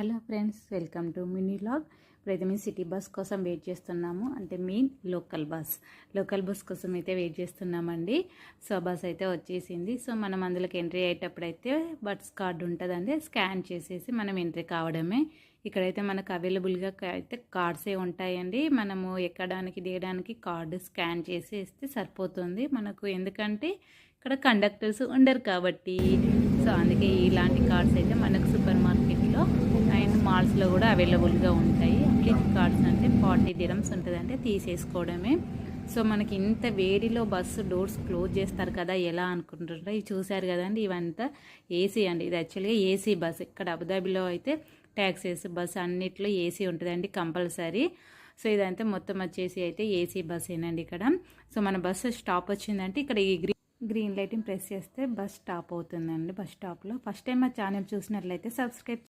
Hello friends, welcome to mini log. ఇప్పుడైతే మేము city bus కోసం వెయిట్ చేస్తున్నాము. అంటే మెయిన్ లోకల్ బస్ కోసం అయితే వెయిట్ చేస్తున్నామండి. సో బస్ అయితే వచ్చేసింది. సో మనం అందులోకి ఎంట్రీ అయ్యేటప్పుడు అయితే బస్ కార్డు ఉంటుందండి, స్కాన్ చేసేసి మనం ఎంట్రీ కావడమే. ఇక్కడైతే మనకు అవైలబుల్గా అయితే కార్డ్సే ఉంటాయండి. మనము ఎక్కడానికి దిగడానికి కార్డు స్కాన్ చేసేస్తే సరిపోతుంది మనకు, ఎందుకంటే ఇక్కడ కండక్టర్స్ ఉండరు కాబట్టి. సో అందుకే ఇలాంటి కార్డ్స్ అయితే మనకు సూపర్ మార్కెట్లో అండ్ మాల్స్లో కూడా అవైలబుల్గా ఉంటాయి. అప్లిక్ కార్డ్స్ అంటే 40 dirhams ఉంటుందంటే తీసేసుకోవడమే. సో మనకి ఇంత వేడిలో బస్సు డోర్స్ క్లోజ్ చేస్తారు కదా, ఎలా అనుకుంటుంటారు. ఇవి చూశారు కదండి, ఇవంతా ఏసీ అండి. ఇది యాక్చువల్గా ఏసీ బస్. ఇక్కడ అబుదాబిలో అయితే ట్యాక్సీస్ బస్ అన్నిట్లో ఏసీ ఉంటుందండి కంపల్సరీ. సో ఇదంతా మొత్తం వచ్చేసి అయితే ఏసీ బస్ ఏనండి ఇక్కడ. సో మన బస్సు స్టాప్ వచ్చిందంటే ఇక్కడ ఈ గ్రీన్ లైట్ని ప్రెస్ చేస్తే బస్ స్టాప్ అవుతుందండి. బస్ స్టాప్లో ఫస్ట్ టైం మా ఛానల్ చూసినట్లయితే సబ్స్క్రైబ్